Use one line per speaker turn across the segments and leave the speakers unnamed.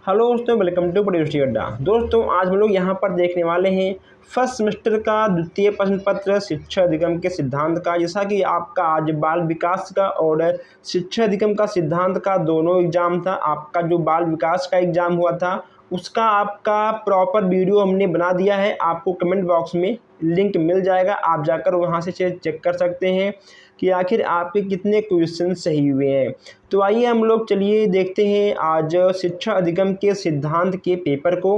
Hello दोस्तों, welcome to produce अड्डा। दोस्तों आज हम लोग यहाँ पर देखने वाले हैं फर्स्ट सेमेस्टर का द्वितीय प्रश्न पत्र शिक्षा अधिगम के सिद्धांत का। जैसा कि आपका आज बाल विकास का और शिक्षा अधिगम का सिद्धांत का दोनों एग्जाम था। आपका जो बाल विकास का एग्जाम हुआ था उसका आपका प्रॉपर वीडियो हमने बना दिया है। आपको कमेंट बॉक्स में लिंक मिल जाएगा, आप जाकर वहाँ से चेक कर सकते हैं कि आखिर आपके कितने क्वेश्चन सही हुए हैं। तो आइए हम लोग चलिए देखते हैं आज शिक्षा अधिगम के सिद्धांत के पेपर को।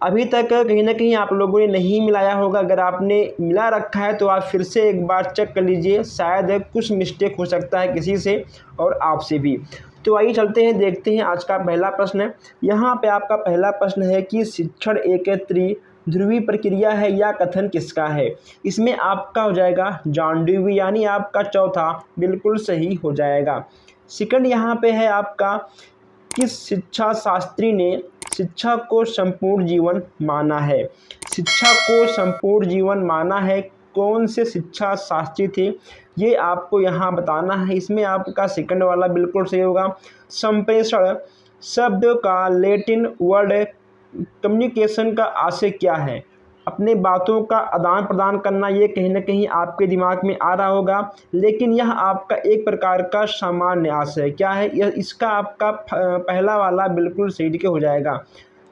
अभी तक कहीं ना कहीं आप लोगों ने नहीं मिलाया होगा। अगर आपने मिला रखा है तो आप फिर से एक बार चेक कर लीजिए, शायद कुछ मिस्टेक हो सकता है किसी से और आपसे भी। तो आइए चलते हैं, देखते हैं आज का पहला प्रश्न है। यहाँ पे आपका पहला प्रश्न है कि शिक्षण एक त्रिध्रुवी प्रक्रिया है या कथन किसका है। इसमें आपका हो जाएगा जॉन डेवी, यानी आपका चौथा बिल्कुल सही हो जाएगा। सेकंड यहाँ पे है आपका, किस शिक्षा शास्त्री ने शिक्षा को संपूर्ण जीवन माना है। शिक्षा को संपूर्ण जीवन माना है, कौन से शिक्षा शास्त्री थे ये आपको यहाँ बताना है। इसमें आपका सेकंड वाला बिल्कुल सही होगा। संप्रेषण शब्द का लैटिन वर्ड कम्युनिकेशन का आशय क्या है। अपने बातों का आदान प्रदान करना, ये कहीं ना कहीं आपके दिमाग में आ रहा होगा, लेकिन यह आपका एक प्रकार का सामान्य आशय क्या है। यह इसका आपका पहला वाला बिल्कुल सही हो जाएगा।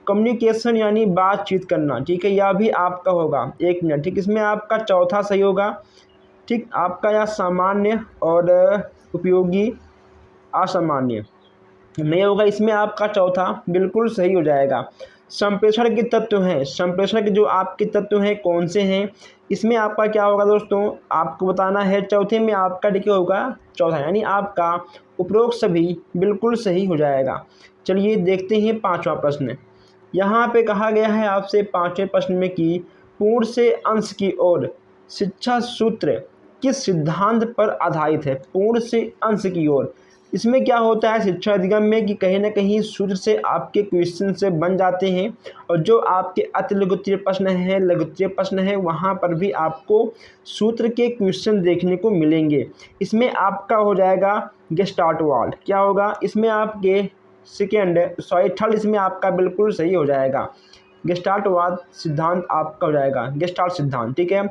कम्युनिकेशन यानी बातचीत करना, ठीक है, यह भी आपका होगा। 1 मिनट, ठीक, इसमें आपका चौथा सही होगा। ठीक, आपका यह सामान्य और उपयोगी असामान्य नहीं होगा, इसमें आपका चौथा बिल्कुल सही हो जाएगा। संप्रेषण के तत्व हैं, संप्रेषण के जो आपके तत्व हैं कौन से हैं, इसमें आपका क्या होगा दोस्तों, आपको बताना है। चौथे में आपका देखिए होगा चौथा, यानी आपका उपरोक्त सभी बिल्कुल सही हो जाएगा। चलिए देखते हैं पांचवा प्रश्न। यहाँ पे कहा गया है आपसे पांचवें प्रश्न में कि पूर्ण से अंश की ओर शिक्षा सूत्र किस सिद्धांत पर आधारित है। पूर्ण से अंश की ओर, इसमें क्या होता है शिक्षा अधिगम में कि कहीं ना कहीं सूत्र से आपके क्वेश्चन से बन जाते हैं, और जो आपके अति लघुत्तरीय प्रश्न है, लघुत्तरीय प्रश्न है, वहाँ पर भी आपको सूत्र के क्वेश्चन देखने को मिलेंगे। इसमें आपका हो जाएगा गेस्टाल्टवाद, क्या होगा इसमें आपके थर्ड, इसमें आपका बिल्कुल सही हो जाएगा। गेस्टाल्टवाद सिद्धांत आपका हो जाएगा गेस्टाल्ट सिद्धांत, ठीक है।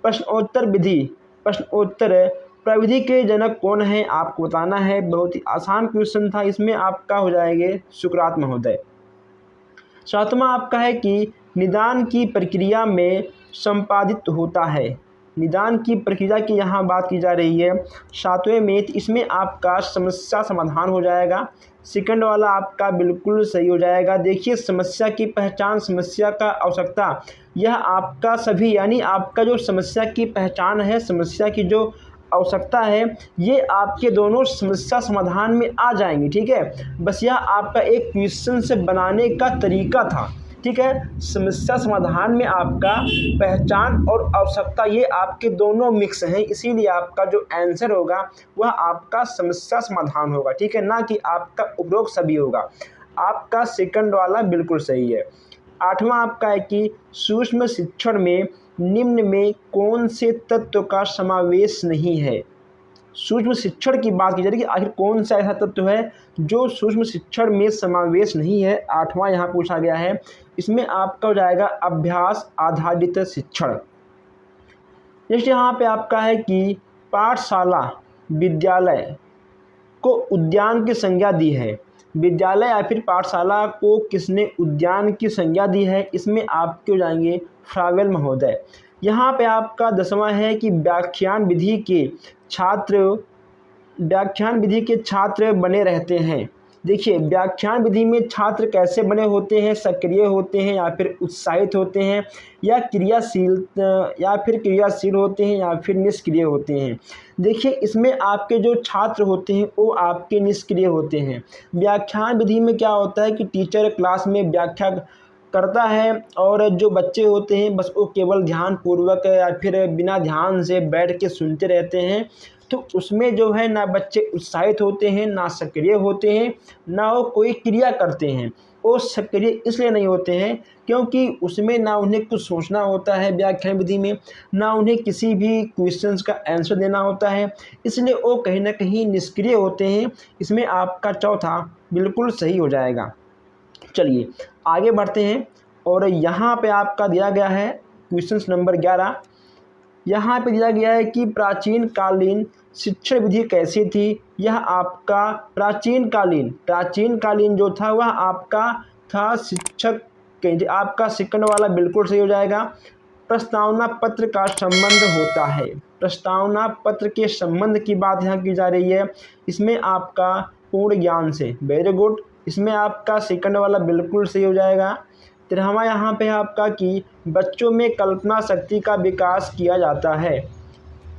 प्रश्नोत्तर विधि, प्रश्नोत्तर प्रविधि के जनक कौन है आपको बताना है। बहुत ही आसान क्वेश्चन था, इसमें आपका हो जाएंगे सुकरात महोदय। सातवां आपका है कि निदान की प्रक्रिया में संपादित होता है। निदान की प्रक्रिया की यहाँ बात की जा रही है। सातवें में इसमें आपका समस्या समाधान हो जाएगा। सेकंड वाला आपका बिल्कुल सही हो जाएगा। देखिए, समस्या की पहचान, समस्या का आवश्यकता, यह आपका सभी, यानी आपका जो समस्या की पहचान है, समस्या की जो आवश्यकता है, ये आपके दोनों समस्या समाधान में आ जाएंगे, ठीक है। बस यह आपका एक क्वेश्चन से बनाने का तरीका था, ठीक है। समस्या समाधान में आपका पहचान और आवश्यकता, ये आपके दोनों मिक्स हैं, इसीलिए आपका जो आंसर होगा वह आपका समस्या समाधान होगा, ठीक है, ना कि आपका उपरोक्त सभी होगा। आपका सेकंड वाला बिल्कुल सही है। आठवां आपका है कि सूक्ष्म शिक्षण में निम्न में कौन से तत्व का समावेश नहीं है। सूक्ष्म शिक्षण की बात की जा रही है कि आखिर कौन सा ऐसा तत्व है जो सूक्ष्म शिक्षण में समावेश नहीं है। आठवां यहाँ पूछा गया है। इसमें आपका हो जाएगा अभ्यास आधारित शिक्षण। जैसे यहाँ पे आपका है कि पाठशाला विद्यालय को उद्यान की संज्ञा दी है। विद्यालय या फिर पाठशाला को किसने उद्यान की संज्ञा दी है, इसमें आपके हो जाएंगे फ्रावेल महोदय। यहाँ पे आपका 10वां है कि व्याख्यान विधि के छात्र बने रहते हैं। देखिए, व्याख्यान विधि में छात्र कैसे बने होते हैं, सक्रिय होते हैं या फिर उत्साहित होते हैं, या क्रियाशील होते हैं या फिर निष्क्रिय होते हैं। देखिए, इसमें आपके जो छात्र होते हैं वो आपके निष्क्रिय होते हैं। व्याख्यान विधि में क्या होता है कि टीचर क्लास में व्याख्या करता है और जो बच्चे होते हैं बस वो केवल ध्यानपूर्वक या फिर बिना ध्यान से बैठ के सुनते रहते हैं। तो उसमें जो है ना बच्चे उत्साहित होते हैं, ना सक्रिय होते हैं, ना वो कोई क्रिया करते हैं। वो सक्रिय इसलिए नहीं होते हैं क्योंकि उसमें ना उन्हें कुछ सोचना होता है व्याख्यान विधि में, ना उन्हें किसी भी क्वेश्चंस का आंसर देना होता है, इसलिए वो कहीं ना कहीं निष्क्रिय होते हैं। इसमें आपका चौथा बिल्कुल सही हो जाएगा। चलिए आगे बढ़ते हैं और यहाँ पे आपका दिया गया है क्वेश्चन नंबर 11। यहाँ पे दिया गया है कि प्राचीन कालीन शिक्षण विधि कैसी थी। यह आपका प्राचीन कालीन जो था वह आपका था शिक्षक आपका सेकंड वाला बिल्कुल सही हो जाएगा। प्रस्तावना पत्र का संबंध होता है, प्रस्तावना पत्र के संबंध की बात यहाँ की जा रही है। इसमें आपका पूर्ण ज्ञान से, वेरी गुड, इसमें आपका सेकंड वाला बिल्कुल सही हो जाएगा। 13वां यहाँ पे आपका कि बच्चों में कल्पना शक्ति का विकास किया जाता है।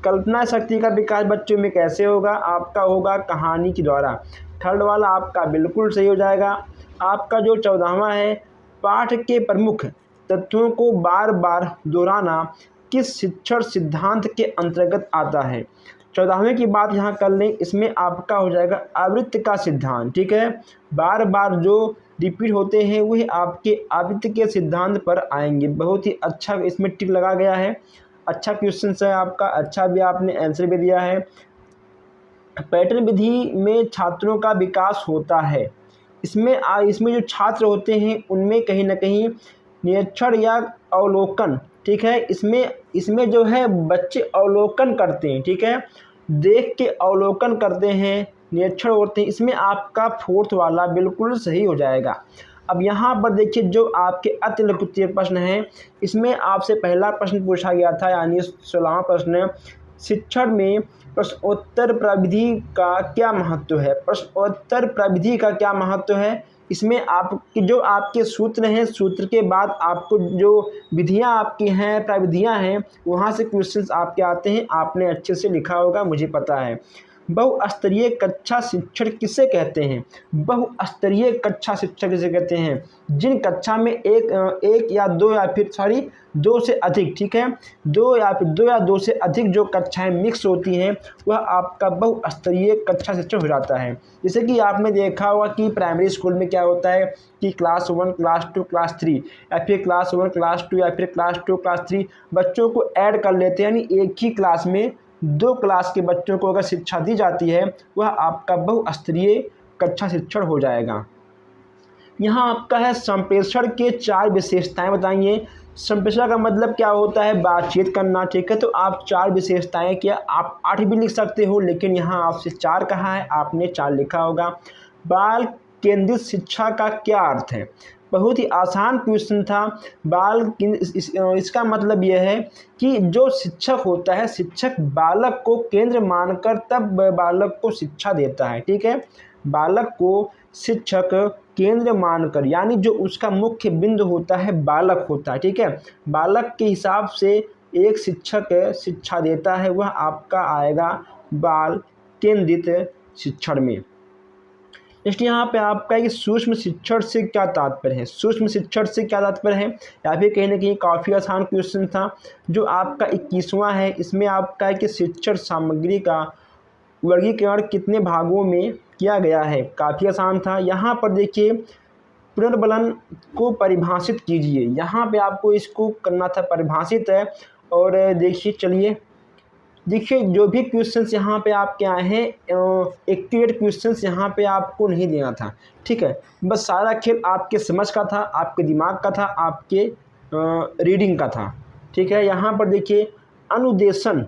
कल्पना शक्ति का विकास बच्चों में कैसे होगा, आपका होगा कहानी के द्वारा। थर्ड वाला आपका बिल्कुल सही हो जाएगा। आपका जो 14वां है, पाठ के प्रमुख तत्वों को बार बार दोहराना किस शिक्षण सिद्धांत के अंतर्गत आता है। 14वें की बात यहाँ कर लें, इसमें आपका हो जाएगा आवृत्ति का सिद्धांत। ठीक है, बार बार जो रिपीट होते हैं वही आपके आवृत्ति के सिद्धांत पर आएंगे। बहुत ही अच्छा इसमें टिक लगा गया है। अच्छा क्वेश्चन है आपका, अच्छा भी आपने आंसर भी दिया है। पैटर्न विधि में छात्रों का विकास होता है। इसमें जो छात्र होते हैं उनमें कहीं ना कहीं निरीक्षण या अवलोकन, ठीक है, इसमें जो है बच्चे अवलोकन करते हैं, ठीक है, देख के अवलोकन करते हैं, निरीक्षण होते हैं। इसमें आपका फोर्थ वाला बिल्कुल सही हो जाएगा। अब यहाँ पर देखिए जो आपके अतिलिखित प्रश्न हैं, इसमें आपसे पहला प्रश्न पूछा गया था, यानी 16वां प्रश्न, शिक्षण में प्रश्नोत्तर प्रविधि का क्या महत्व है। प्रश्नोत्तर प्रविधि का क्या महत्व है, इसमें जो आपके सूत्र हैं, सूत्र के बाद आपको जो विधियां आपकी हैं, प्रविधियां हैं, वहां से क्वेश्चंस आपके आते हैं। आपने अच्छे से लिखा होगा, मुझे पता है। बहुस्तरीय कक्षा शिक्षण किसे कहते हैं। बहुस्तरीय कक्षा शिक्षण किसे कहते हैं, जिन कक्षा में एक या दो या फिर दो से अधिक, ठीक है, दो या दो से अधिक जो कक्षाएं मिक्स होती हैं वह आपका बहुस्तरीय कक्षा शिक्षण हो जाता है। जैसे कि आपने देखा होगा कि प्राइमरी स्कूल में क्या होता है कि क्लास 1, क्लास 2, क्लास 3, या फिर क्लास 1, क्लास 2 या फिर क्लास 2, क्लास 3 बच्चों को ऐड कर लेते हैं, यानी एक ही क्लास में 2 क्लास के बच्चों को अगर शिक्षा दी जाती है वह आपका बहुस्तरीय कक्षा शिक्षण हो जाएगा। यहाँ आपका है संप्रेषण के 4 विशेषताएं बताइए। संप्रेषण का मतलब क्या होता है, बातचीत करना, ठीक है, तो आप 4 विशेषताएं, क्या आप 8 भी लिख सकते हो, लेकिन यहाँ आपसे 4 कहा है, आपने 4 लिखा होगा। बाल केंद्रित शिक्षा का क्या अर्थ है, बहुत ही आसान क्वेश्चन था। इसका मतलब यह है कि जो शिक्षक होता है, शिक्षक बालक को केंद्र मानकर तब बालक को शिक्षा देता है, ठीक है, बालक को शिक्षक केंद्र मानकर, यानी जो उसका मुख्य बिंदु होता है बालक होता है, ठीक है, बालक के हिसाब से एक शिक्षक शिक्षा देता है, वह आपका आएगा बाल केंद्रित शिक्षण में। नेक्स्ट यहाँ पे आपका कि सूक्ष्म शिक्षण से क्या तात्पर्य है। सूक्ष्म शिक्षण से क्या तात्पर्य है, या फिर कहीं ना कहीं काफ़ी आसान क्वेश्चन था। जो आपका 21वां है, इसमें आपका है कि शिक्षण सामग्री का वर्गीकरण कितने भागों में किया गया है, काफ़ी आसान था। यहाँ पर देखिए पुनर्बलन को परिभाषित कीजिए, यहाँ पे आपको इसको करना था परिभाषित है। और देखिए चलिए देखिए जो भी क्वेश्चंस यहाँ पे आपके आए हैं, एक्यूरेट क्वेश्चंस यहाँ पे आपको नहीं देना था, ठीक है, बस सारा खेल आपके समझ का था, आपके दिमाग का था, आपके रीडिंग का था, ठीक है। यहाँ पर देखिए अनुदेशन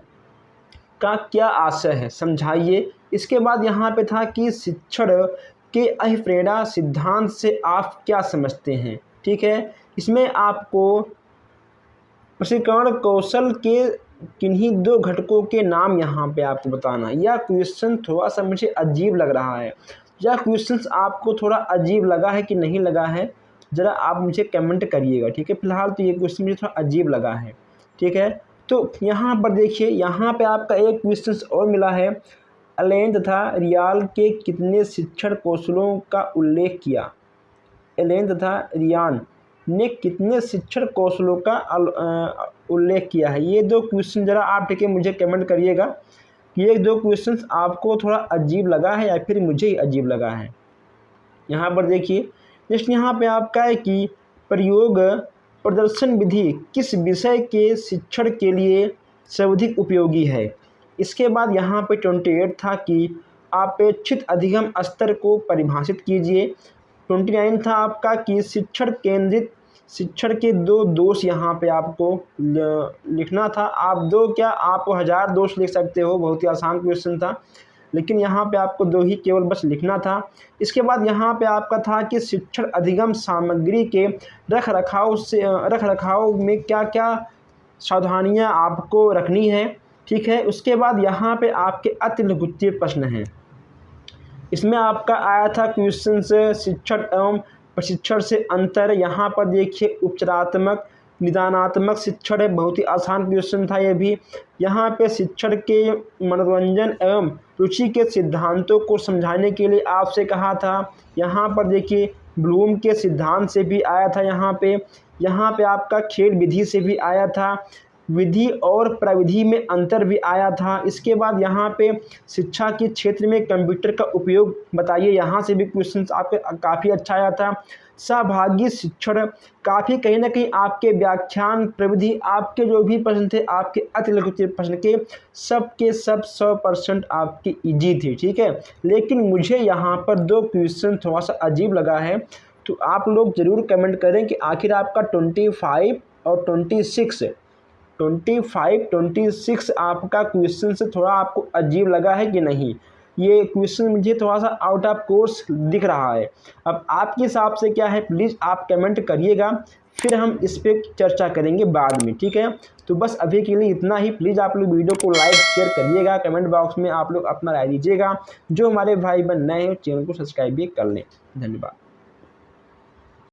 का क्या आशय है, समझाइए। इसके बाद यहाँ पे था कि शिक्षण के अभिप्रेरणा सिद्धांत से आप क्या समझते हैं, ठीक है। इसमें आपको प्रशिक्षण कौशल के किन्हीं 2 घटकों के नाम यहाँ पे आपको बताना। यह क्वेश्चन थोड़ा सा मुझे अजीब लग रहा है, यह क्वेश्चन आपको थोड़ा अजीब लगा है कि नहीं लगा है, ज़रा आप मुझे कमेंट करिएगा, ठीक है। फिलहाल तो ये क्वेश्चन मुझे थोड़ा अजीब लगा है, ठीक है। तो यहाँ पर देखिए, यहाँ पे आपका एक क्वेश्चन और मिला है, एलेन तथा रियाल के कितने शिक्षण कौशलों का उल्लेख किया। एलेन तथा रियान ने कितने शिक्षण कौशलों का उल्लेख किया है। ये 2 क्वेश्चन ज़रा आप ठीक है मुझे कमेंट करिएगा कि ये 2 क्वेश्चन आपको थोड़ा अजीब लगा है या फिर मुझे ही अजीब लगा है। यहाँ पर देखिए नेक्स्ट यहाँ पे आपका है कि प्रयोग प्रदर्शन विधि किस विषय के शिक्षण के लिए सर्वाधिक उपयोगी है। इसके बाद यहाँ पे 28 था कि अपेक्षित अधिगम स्तर को परिभाषित कीजिए। 29 था आपका कि शिक्षण केंद्रित शिक्षण के 2 दोष यहाँ पे आपको लिखना था। आप 2 क्या, आप 1000 दोष लिख सकते हो, बहुत ही आसान क्वेश्चन था, लेकिन यहाँ पे आपको 2 ही केवल बस लिखना था। इसके बाद यहाँ पे आपका था कि शिक्षण अधिगम सामग्री के रखरखाव में क्या क्या सावधानियाँ आपको रखनी है, ठीक है। उसके बाद यहाँ पे आपके अति लघुत्तरीय प्रश्न हैं। इसमें आपका आया था क्वेश्चन से शिक्षण एवं प्रशिक्षण से अंतर। यहाँ पर देखिए उपचारात्मक निदानात्मक शिक्षण है, बहुत ही आसान क्वेश्चन था ये भी। यहाँ पे शिक्षण के मनोरंजन एवं रुचि के सिद्धांतों को समझाने के लिए आपसे कहा था। यहाँ पर देखिए ब्लूम के सिद्धांत से भी आया था। यहाँ पे आपका खेल विधि से भी आया था, विधि और प्रविधि में अंतर भी आया था। इसके बाद यहाँ पे शिक्षा के क्षेत्र में कंप्यूटर का उपयोग बताइए, यहाँ से भी क्वेश्चन आपके काफ़ी अच्छा आया था। सहभागी शिक्षण काफ़ी कहीं ना कहीं आपके व्याख्यान प्रविधि आपके जो भी प्रश्न थे आपके अति लघुत्तरीय प्रश्न के सब 100% आपके इजी थे, ठीक है। लेकिन मुझे यहाँ पर 2 क्वेश्चन थोड़ा सा अजीब लगा है, तो आप लोग ज़रूर कमेंट करें कि आखिर आपका 25 और 26 आपका क्वेश्चन से थोड़ा आपको अजीब लगा है कि नहीं। ये क्वेश्चन मुझे थोड़ा सा आउट ऑफ कोर्स दिख रहा है। अब आपके हिसाब से क्या है, प्लीज़ आप कमेंट करिएगा, फिर हम इस पर चर्चा करेंगे बाद में, ठीक है। तो बस अभी के लिए इतना ही। प्लीज़ आप लोग वीडियो को लाइक शेयर करिएगा, कमेंट बॉक्स में आप लोग अपना राय दीजिएगा। जो हमारे भाई बहन नए हैं चैनल को सब्सक्राइब भी कर लें। धन्यवाद।